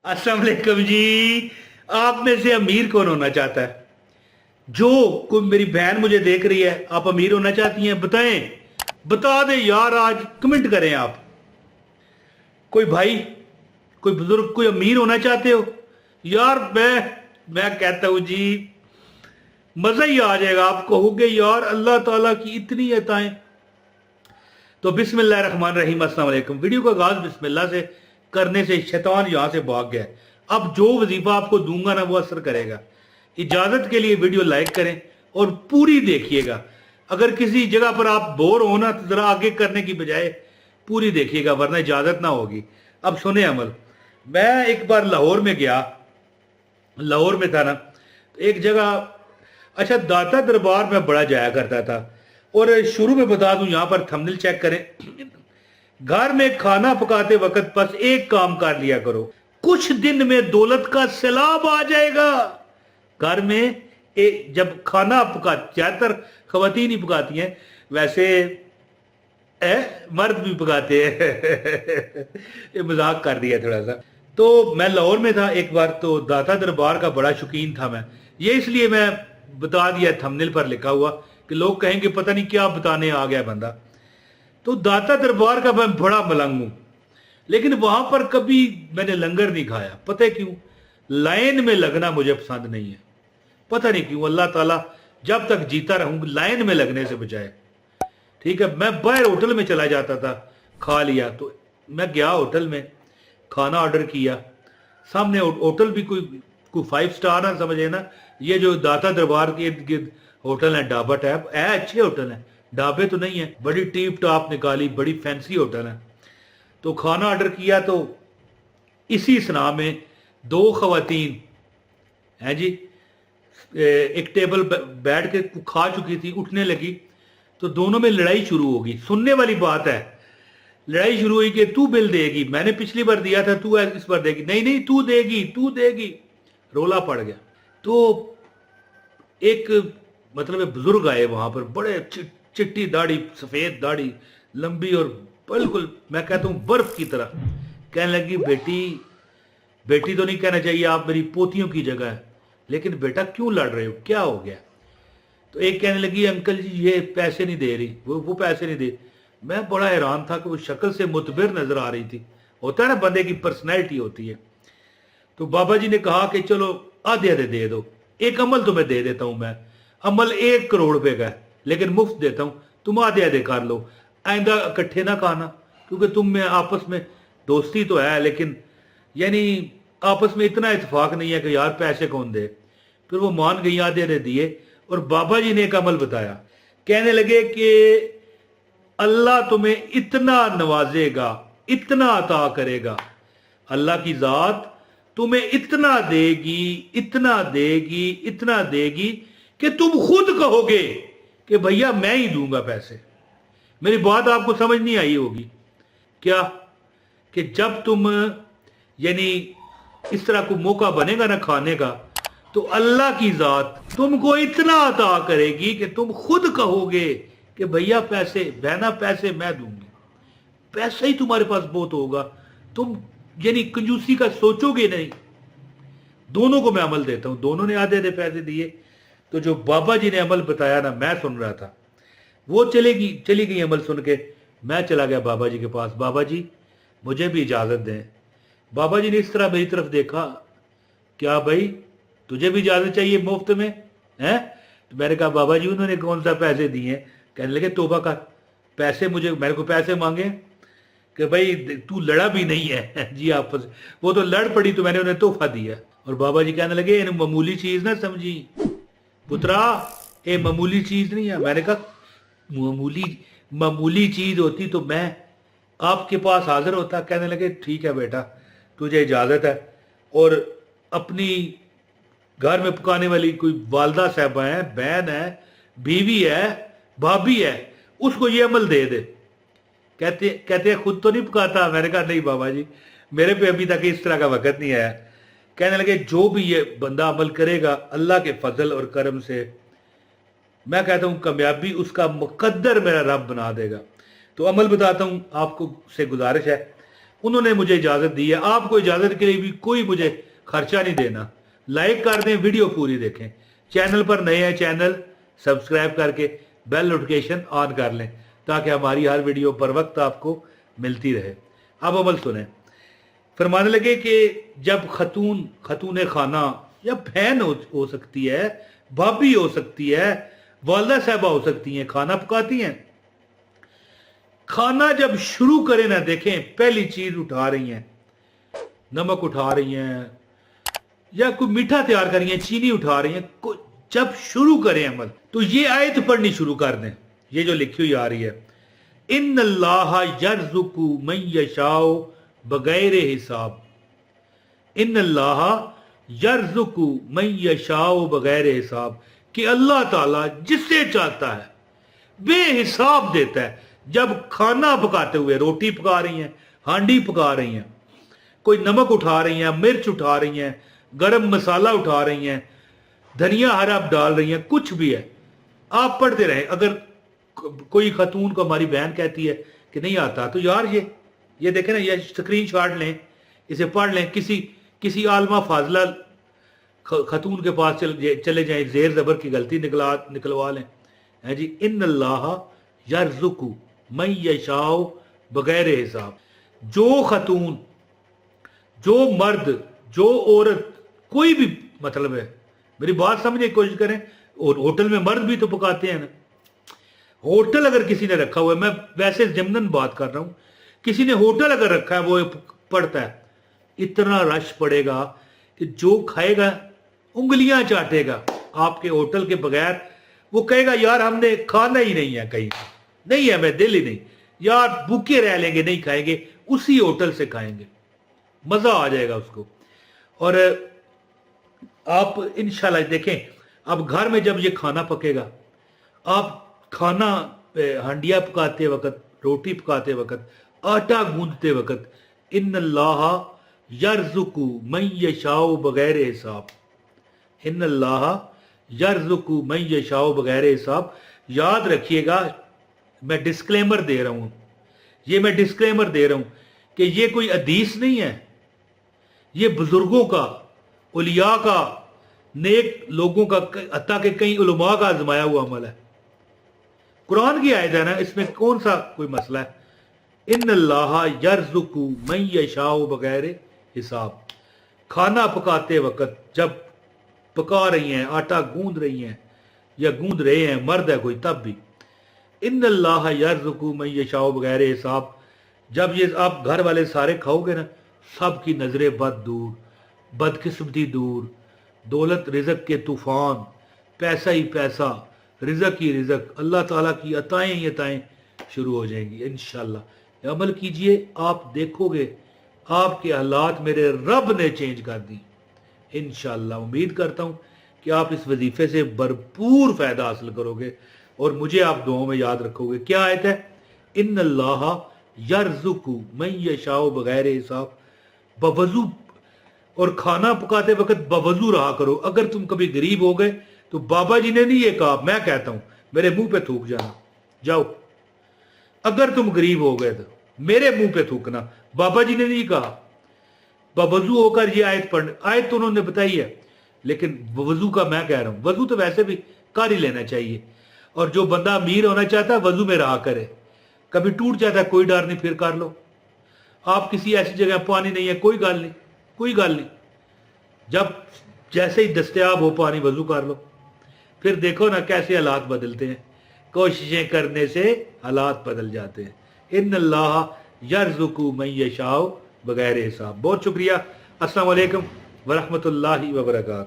अस्सलाम वालेकुम जी। आप में से अमीर कौन होना चाहता है? जो कोई मेरी बहन मुझे देख रही है, आप अमीर होना चाहती हैं? बताएं, बता दें यार, आज कमेंट करें आप। कोई भाई, कोई बुजुर्ग, कोई अमीर होना चाहते हो यार? मैं कहता हूं जी, मजा ही आ जाएगा। आप कहोगे यार अल्लाह ताला की इतनी अताएं। तो बिस्मिल्लाह रहमान रहीम, अस्सलाम वालेकुम। वीडियो का आगाज बिस्मिल्लाह से करने से शैतान यहां से भाग गया। अब जो वजीफा आपको दूंगा ना वो असर करेगा। इजाजत के लिए वीडियो लाइक करें और पूरी देखिएगा। अगर किसी जगह पर आप बोर हो ना तो जरा आगे करने की बजाय पूरी देखिएगा, वरना इजाजत ना होगी। अब सुने अमल। मैं एक बार लाहौर में गया, लाहौर में था ना, तो एक जगह, अच्छा, दाता दरबार में बड़ा जाया करता था। और शुरू में बता दूं, यहां पर थंबनेल चेक करें। घर में खाना पकाते वक्त बस एक काम कर लिया करो, कुछ दिन में दौलत का सैलाब आ जाएगा। घर में जब खाना पका, ज्यादातर खवातीन ही पकाती हैं, वैसे मर्द भी पकाते हैं। ये मजाक कर दिया थोड़ा सा। तो मैं लाहौर में था एक बार, तो दाता दरबार का बड़ा शौकीन था मैं। ये इसलिए मैं बता दिया, थंबनेल पर लिखा हुआ, कि लोग कहेंगे पता नहीं क्या बताने आ गया बंदा। तो दाता दरबार का मैं बड़ा मलंग हूं, लेकिन वहां पर कभी मैंने लंगर नहीं खाया। पता है क्यों? लाइन में लगना मुझे पसंद नहीं है। पता नहीं क्यों, अल्लाह ताला जब तक जीता रहूं लाइन में लगने से बचाए। ठीक है, मैं बाहर होटल में चला जाता था, खा लिया। तो मैं गया होटल में, खाना ऑर्डर किया। सामने होटल भी कोई कोई 5 स्टार ना समझे ना, ये जो दाता दरबार के इर्द गिर्द होटल है, ढाबा टाइप है, अच्छे होटल है, ढाबे तो नहीं है। बड़ी टीप टॉप निकाली, बड़ी फैंसी होटल है। तो खाना ऑर्डर किया, तो इसी सना में दो खवातीन हैं जी, एक टेबल बैठ के खा चुकी थी, उठने लगी, तो दोनों में लड़ाई शुरू होगी। सुनने वाली बात है, लड़ाई शुरू हुई कि तू बिल देगी, मैंने पिछली बार दिया था, तू इस बार देगी, नहीं नहीं तू देगी, तू देगी। रोला पड़ गया। तो एक, मतलब बुजुर्ग आए वहां पर, बड़े चिट्टी दाढ़ी, सफेद दाढ़ी, लंबी, और बिल्कुल मैं कहता हूं बर्फ की तरह। कहने लगी, बेटी, बेटी तो नहीं कहना चाहिए, आप मेरी पोतियों की जगह है, लेकिन बेटा क्यों लड़ रहे हो, क्या हो गया? तो एक कहने लगी, अंकल जी ये पैसे नहीं दे रही, वो पैसे नहीं दे। मैं बड़ा हैरान था कि वो शक्ल से मुतबिर नजर आ रही थी। होता है ना, बंदे की पर्सनैलिटी होती है। तो बाबा जी ने कहा कि चलो आधे आधे दे दो, एक अमल तुम्हें दे देता हूं मैं। अमल 1 करोड़ रुपए का है, लेकिन मुफ्त देता हूं, तुम आधे आधे कर लो। आइंदा इकट्ठे ना खाना, क्योंकि तुम में आपस में दोस्ती तो है, लेकिन यानी आपस में इतना इतफाक नहीं है कि यार पैसे कौन दे। फिर वो मान गई, आधे आधे दिए। और बाबा जी ने एक अमल बताया। कहने लगे कि अल्लाह तुम्हें इतना नवाजेगा, इतना अता करेगा, अल्लाह की जात तुम्हें इतना देगी, इतना देगी, इतना देगी कि तुम खुद कहोगे कि भैया मैं ही दूंगा पैसे। मेरी बात आपको समझ नहीं आई होगी क्या? कि जब तुम, यानी इस तरह को मौका बनेगा ना खाने का, तो अल्लाह की जात तुमको इतना अता करेगी कि तुम खुद कहोगे कि भैया पैसे, बहना पैसे मैं दूंगी। पैसा ही तुम्हारे पास बहुत होगा, तुम यानी कंजूसी का सोचोगे नहीं। दोनों को मैं अमल देता हूं, दोनों ने आधे आधे पैसे दिए। तो जो बाबा जी ने अमल बताया ना, मैं सुन रहा था, वो चली गई अमल सुन के। मैं चला गया बाबा जी के पास, बाबा जी मुझे भी इजाजत दें। बाबा जी ने इस तरह मेरी तरफ देखा, क्या भाई तुझे भी इजाजत चाहिए मुफ्त में है? तो मैंने कहा, बाबा जी उन्होंने कौन सा पैसे दिए? कहने लगे, तोबा कर, पैसे मुझे, मेरे को पैसे मांगे कि भाई तू लड़ा भी नहीं है। जी आपस, वो तो लड़ पड़ी तो मैंने उन्हें तोहफा दिया। और बाबा जी कहने लगे, इन मामूली चीज ना समझी पुत्रा, ये मामूली चीज नहीं है। मैंने कहा, मामूली मामूली चीज होती तो मैं आपके पास हाजिर होता। कहने लगे, ठीक है बेटा, तुझे इजाजत है। और अपनी घर में पकाने वाली कोई वालदा साहबा है, बहन है, बीवी है, भाभी है, उसको ये अमल दे दे। कहते हैं खुद तो नहीं पकाता। मैंने कहा, नहीं बाबा जी, मेरे पे अभी तक इस तरह का वक्त नहीं आया। कहने लगे, जो भी ये बंदा अमल करेगा अल्लाह के फजल और करम से, मैं कहता हूं कामयाबी उसका मुकद्दर मेरा रब बना देगा। तो अमल बताता हूं आपको, से गुजारिश है, उन्होंने मुझे इजाज़त दी है। आपको इजाज़त के लिए भी कोई मुझे खर्चा नहीं देना। लाइक कर दें, वीडियो पूरी देखें। चैनल पर नए हैं, चैनल सब्सक्राइब करके बेल नोटिफिकेशन ऑन कर लें ताकि हमारी हर वीडियो पर वक्त आपको मिलती रहे। अब अमल सुने। फरमाने लगे कि जब खतून खाना या बहन हो सकती है, भाभी हो सकती है, वालदा साहबा हो सकती हैं, खाना पकाती हैं। खाना जब शुरू करें ना, देखें पहली चीज उठा रही हैं, नमक उठा रही हैं या कोई मीठा तैयार कर रही हैं, चीनी उठा रही हैं, जब शुरू करें अमल तो ये आयत पढ़नी शुरू कर दें। ये जो लिखी हुई आ रही है, इन्नल्लाह यर्ज़ुकु मन यशाओ बगैर हिसाब, इन्नल्लाह यर्ज़ुकु मन यशाओ बगैर हिसाब, कि अल्लाह ताला जिसे चाहता है बेहिसाब देता है। जब खाना पकाते हुए, रोटी पका रही हैं, हांडी पका रही हैं, कोई नमक उठा रही हैं, मिर्च उठा रही हैं, गरम मसाला उठा रही हैं, धनिया हरा डाल रही हैं, कुछ भी है आप पढ़ते रहें। अगर कोई खतून को हमारी बहन कहती है कि नहीं आता, तो यार ये देखें ना, ये स्क्रीन शॉट लें, इसे पढ़ लें, किसी आलमा फाजला खतून के पास चले जाएं, जेर जबर की गलती निकलवा लें, है जी। इन्नल्लाह यर्ज़ुकु मन यशाओ बगैर हिसाब। जो खतून, जो मर्द, जो औरत, कोई भी मतलब है, मेरी बात समझने की कोशिश करें। और होटल में मर्द भी तो पकाते हैं ना। होटल अगर किसी ने रखा हुआ है, मैं वैसे ज़िम्नन बात कर रहा हूं, किसी ने होटल अगर रखा है, वो पड़ता है, इतना रश पड़ेगा कि जो खाएगा उंगलियां चाटेगा आपके होटल के बगैर। वो कहेगा यार हमने खाना ही नहीं है, कहीं नहीं है, मैं दिल ही नहीं, यार भूखे रह लेंगे, नहीं खाएंगे, उसी होटल से खाएंगे, मजा आ जाएगा उसको। और आप इंशाल्लाह देखें, अब घर में जब ये खाना पकेगा, आप खाना हांडिया पकाते वक्त, रोटी पकाते वक्त, आटा गूंदते वक्त, इन्नल्लाह यर्ज़ुकु मन यशाओ बगैर हिसाब, इन्नल्लाह यर्ज़ुकु मन यशाओ बगैर हिसाब। याद रखिएगा, मैं डिस्क्लेमर दे रहा हूं, मैं डिस्क्लेमर दे रहा हूं कि ये कोई हदीस नहीं है, ये बुजुर्गों का, उलिया का, नेक लोगों का, हत्ता के कई उलमा का आजमाया हुआ अमल है। कुरान की आयत है ना, इसमें कौन सा कोई मसला है। इन्नल्लाह यर्ज़ुकु मन यशाओ बगैर हिसाब। खाना पकाते वक्त जब पका रही हैं, आटा गूंद रही हैं या गूंद रहे हैं, मर्द है कोई, तब भी इन्नल्लाह यर्ज़ुकु मन यशाओ बगैर हिसाब। जब ये आप घर वाले सारे खाओगे ना, सबकी नजरें बद दूर, बदकिस्मती दूर, दौलत रिज़्क़ के तूफान, पैसा ही पैसा, रिज़्क़ ही रिज़्क़, अल्लाह ताला की अताएं ही अताएं शुरू हो जाएंगी इंशाअल्लाह। अमल कीजिए, आप देखोगे आपके हालात मेरे रब ने चेंज कर दी इंशाअल्लाह। उम्मीद करता हूँ कि आप इस वजीफे से भरपूर फ़ायदा हासिल करोगे और मुझे आप दुआओं में याद रखोगे। क्या आयत है? इन्नल्लाह यर्ज़ुकु मन यशाओ बगैर हिसाब। बवजू, और खाना पकाते वक्त बवजू रहा करो। अगर तुम कभी गरीब हो गए तो बाबा जी ने नहीं ये कहा, मैं कहता हूं, मेरे मुंह पे थूक जाना, जाओ। अगर तुम गरीब हो गए तो मेरे मुंह पे थूकना, बाबा जी ने नहीं कहा। बवजू होकर ये आयत पढ़, आयत तो उन्होंने बताई है, लेकिन वजू का मैं कह रहा हूं। वजू तो वैसे भी कर ही लेना चाहिए, और जो बंदा अमीर होना चाहता है वजू में रहा करे। कभी टूट जाता है, कोई डर नहीं, फिर कर लो। आप किसी ऐसी जगह, पानी नहीं है, कोई गल नहीं, कोई गल नहीं, जब जैसे ही दस्तयाब हो पानी, वजू कर लो। फिर देखो ना कैसे हालात बदलते हैं। कोशिशें करने से हालात बदल जाते हैं। इन्नल्लाह यर्ज़ुकु मन यशाओ बगैर हिसाब। बहुत शुक्रिया। अस्सलाम वालेकुम व रहमतुल्लाहि व बरकातहू।